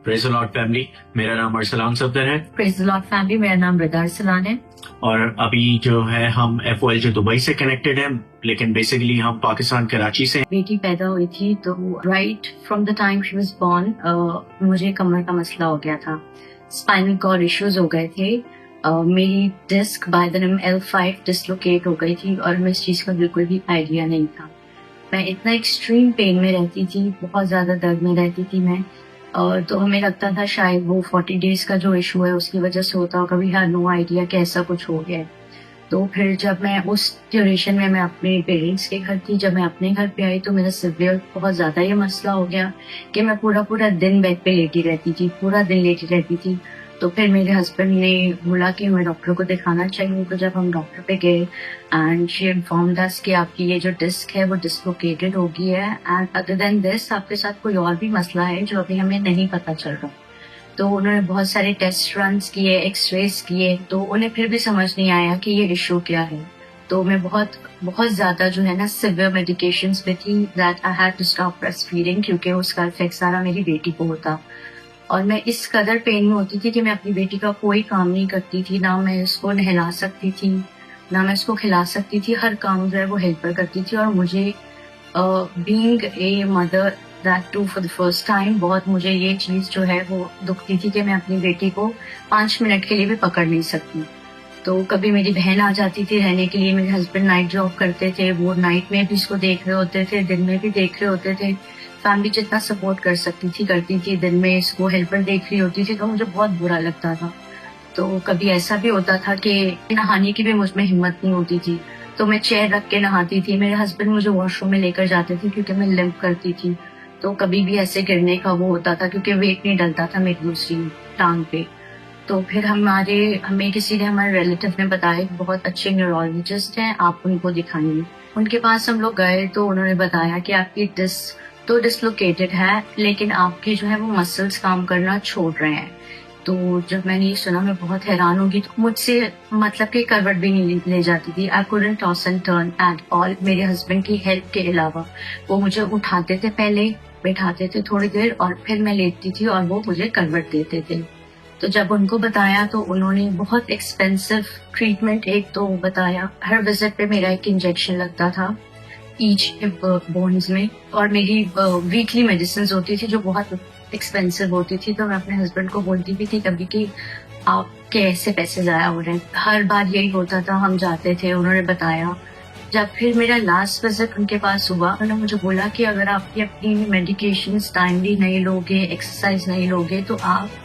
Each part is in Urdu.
پریز دی لارڈ فیملی، میرا نام ارسلان صفدر ہے. پریز دی لارڈ فیملی، میرا نام رضا ارسلان ہے. اور ابھی جو ہے ہم FOL جو دبئی سے کنیکٹڈ ہیں، لیکن بیسیکلی ہم پاکستان کراچی سے ہیں. بیٹی پیدا ہوئی تھی تو right from the time she was born مجھے کمر کا مسئلہ ہو گیا تھا، اسپائنل کارڈ ایشوز ہو گئے تھے. میری disc by the name L5 dislocate ہو گئی تھی اور ہمیں اس چیز کا بالکل بھی آئیڈیا نہیں تھا. میں اتنا ایکسٹریم پین میں رہتی تھی، بہت زیادہ درد میں رہتی تھی میں، تو ہمیں لگتا تھا شاید وہ 40 days کا جو ایشو ہے اس کی وجہ سے ہوتا ہوگا. وی ہیڈ نو آئیڈیا کہ ایسا کچھ ہو گیا ہے. تو پھر جب میں اس ڈیوریشن میں اپنے پیرنٹس کے گھر تھی، جب میں اپنے گھر پہ آئی تو میرا سیویئر بہت زیادہ یہ مسئلہ ہو گیا کہ میں پورا دن بیڈ پہ لیٹی رہتی تھی، پورا دن لیٹی رہتی تھی. تو پھر میرے ہسبینڈ نے بولا کہ ہمیں ڈاکٹر کو دکھانا چاہیے. تو جب ہم ڈاکٹر پہ گئے اینڈ شی انفارمڈ اس کہ آپ کی یہ جو ڈسک ہے وہ ڈسلوکیٹڈ ہو گئی ہے، اینڈ ادر دین دس آپ کے ساتھ کوئی اور بھی مسئلہ ہے جو ابھی ہمیں نہیں پتا چل رہا. تو انہوں نے بہت سارے ٹیسٹ رنس کیے، ایکس ریز کیے، تو انہیں پھر بھی سمجھ نہیں آیا کہ یہ ایشو کیا ہے. تو میں بہت زیادہ جو ہے نا سیویئر میڈیکیشنز پہ تھی that I had to stop breastfeeding, کیونکہ اس کا افیکٹ سارا میری بیٹی کو ہوتا. اور میں اس قدر پین میں ہوتی تھی کہ میں اپنی بیٹی کا کوئی کام نہیں کرتی تھی، نہ میں اس کو نہلا سکتی تھی، نہ میں اس کو کھلا سکتی تھی. ہر کام جو ہے وہ ہیلپر کرتی تھی. اور مجھے being a mother that too for the first time بہت مجھے یہ چیز جو ہے وہ دکھتی تھی کہ میں اپنی بیٹی کو 5 منٹ کے لیے بھی پکڑ نہیں سکتی. تو کبھی میری بہن آ جاتی تھی رہنے کے لیے، میرے ہسبینڈ نائٹ جاب کرتے تھے، وہ نائٹ میں بھی اس کو دیکھ رہے ہوتے تھے، دن میں بھی دیکھ رہے ہوتے تھے. فیملی جتنا سپورٹ کر سکتی تھی کرتی تھی، دن میں اس کو ہیلپر دیکھ رہی ہوتی تھی، تو مجھے بہت برا لگتا تھا. تو کبھی ایسا بھی ہوتا تھا کہ نہانے کی بھی مجھ میں ہمت نہیں ہوتی تھی، تو میں چیئر رکھ کے نہاتی تھی. میرے ہسبینڈ مجھے واش روم میں لے کر جاتے تھے کیونکہ میں لمپ کرتی تھی. تو کبھی بھی ایسے گرنے کا وہ ہوتا تھا کیونکہ ویٹ نہیں ڈلتا تھا میری دوسری ٹانگ پہ. تو پھر ہمیں کسی نے، ہمارے ریلیٹیو نے بتایا بہت اچھے نیورولوجسٹ ہیں، آپ ان کو دکھائیے. ان کے پاس ہم لوگ گئے تو انہوں نے بتایا کہ آپ کی ڈسک تو ڈسلوکیٹڈ ہے، لیکن آپ کے جو ہے وہ مسلس کام کرنا چھوڑ رہے ہیں. تو جب میں نے یہ سنا میں بہت حیران ہوگی. تو مجھ سے مطلب کہ کروٹ بھی نہیں لے جاتی تھی. I couldn't toss and turn at all. میرے ہسبینڈ کی ہیلپ کے علاوہ وہ مجھے اٹھاتے تھے، پہلے بیٹھاتے تھے تھوڑی دیر اور پھر میں لیٹتی تھی اور وہ مجھے کروٹ دیتے تھے. تو جب ان کو بتایا تو انہوں نے بہت ایکسپینسو ٹریٹمنٹ ایک تو بتایا. ہر وزٹ پہ میرا ایک انجیکشن لگتا تھا ایچ بونز میں، اور میری ویکلی میڈیسنز ہوتی تھی جو بہت ایکسپینسو ہوتی تھی. تو میں اپنے ہسبینڈ کو بولتی بھی تھی کبھی کہ آپ کے ایسے پیسے ضائع ہو رہے ہیں. ہر بار یہی ہوتا تھا، ہم جاتے تھے. انہوں نے بتایا. جب پھر میرا لاسٹ وزٹ ان کے پاس ہوا، انہوں نے مجھے بولا کہ اگر آپ کی اپنی میڈیکیشنز ٹائملی نہیں لوگے، ایکسرسائز نہیں لوگے، تو آپ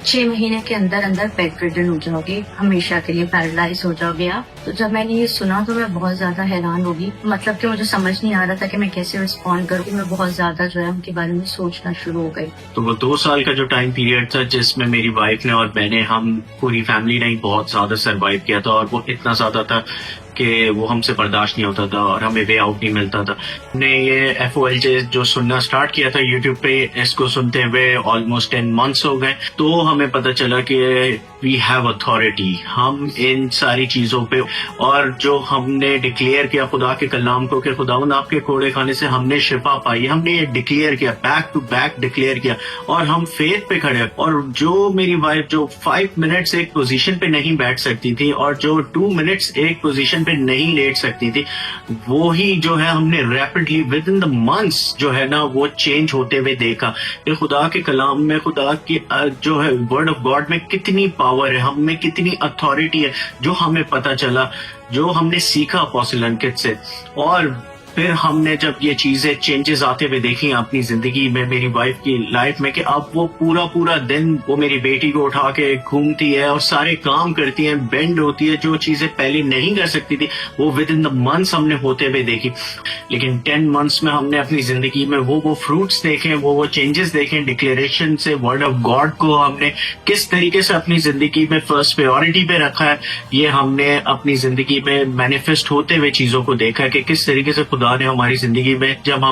6 مہینے کے اندر بیڈ ریڈن ہو جاؤ گے، ہمیشہ کے لیے پیرالائز ہو جاؤ گے آپ. تو جب میں نے یہ سنا تو میں بہت زیادہ حیران ہوگی. مطلب کہ مجھے سمجھ نہیں آ رہا تھا کہ میں کیسے رسپونڈ کروں. میں بہت زیادہ جو ہے ان کے بارے میں سوچنا شروع ہو گئی. تو وہ 2 سال کا جو ٹائم پیریڈ تھا جس میں میری وائف نے اور میں نے، ہم پوری فیملی نے بہت زیادہ سروائیو کیا تھا. اور وہ اتنا زیادہ تھا کہ وہ ہم سے برداشت نہیں ہوتا تھا اور ہمیں وے آؤٹ نہیں ملتا تھا. ہم نے یہ FOL جو سننا سٹارٹ کیا تھا یوٹیوب پہ، اس کو سنتے ہوئے آلموسٹ 10 months ہو گئے. تو ہمیں پتہ چلا کہ وی ہیو اتھارٹی، ہم ان ساری چیزوں پہ. اور جو ہم نے ڈکلیئر کیا خدا کے کلام کو کہ خداوند آپ کے کوڑے کھانے سے ہم نے شفا پائی، ہم نے یہ ڈکلیئر کیا، بیک ٹو بیک ڈکلیئر کیا. اور ہم فیتھ پہ کھڑے. اور جو میری وائف جو 5 منٹس ایک پوزیشن پہ نہیں بیٹھ سکتی تھی اور جو 2 منٹس ایک پوزیشن پہ نہیں لیٹ سکتی تھی، وہی جو ہے ہم نے rapidly with in the months جو ہے نا وہ چینج ہوتے ہوئے دیکھا کہ خدا کے کلام میں، خدا کی جو ہے ورڈ آف گاڈ میں کتنی پاور ہے، ہم میں کتنی اتھارٹی ہے، جو ہمیں پتہ چلا، جو ہم نے سیکھا اپوسٹل انکت سے. اور پھر ہم نے جب یہ چیزیں چینجز آتے ہوئے دیکھی اپنی زندگی میں، میری وائف کی لائف میں، کہ اب وہ پورا دن وہ میری بیٹی کو اٹھا کے گھومتی ہے اور سارے کام کرتی ہیں، بینڈ ہوتی ہے، جو چیزیں پہلے نہیں کر سکتی تھی وہ ود ان دا منتھس ہم نے ہوتے ہوئے دیکھی. لیکن 10 months میں ہم نے اپنی زندگی میں وہ فروٹس دیکھیں، وہ چینجز دیکھیں. ڈکلیریشن سے ورڈ آف گاڈ کو ہم نے کس طریقے سے اپنی زندگی میں فرسٹ پریورٹی پہ رکھا ہے، یہ ہم نے اپنی زندگی میں مینیفیسٹ ہوتے ہوئے چیزوں کو دیکھا کہ کس طریقے سے خدا نے ہماری زندگی میں، جب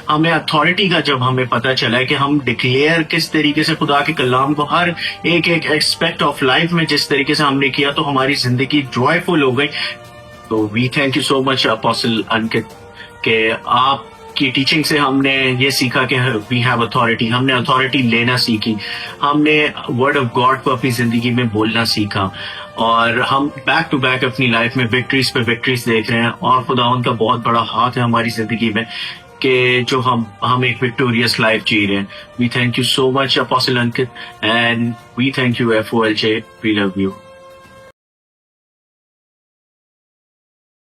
ہمیں اتھارٹی کا جب ہمیں پتہ چلا ہے کہ ہم ڈکلیئر کس طریقے سے خدا کے کلام کو ہر ایک ایکسپیکٹ آف لائف میں جس طریقے سے ہم نے کیا، تو ہماری زندگی جوائے فل ہو گئی. تو وی thank you so much apostle Ankit کہ آپ کی ٹیچنگ سے ہم نے یہ سیکھا کہ وی ہیو اتھارٹی. ہم نے اتھارٹی لینا سیکھی. ہم نے ورڈ آف گاڈ کو اپنی زندگی میں بولنا سیکھا, اور ہم بیک ٹو بیک اپنی لائف میں وکٹریز پہ وکٹریز دیکھ رہے ہیں, اور خداوند کا بہت بڑا ہاتھ ہے ہماری زندگی میں کہ جو ہم ایک وکٹوریس لائف جی رہے ہیں. We thank you so much apostle Ankit, and we thank you FOLJ. We love you.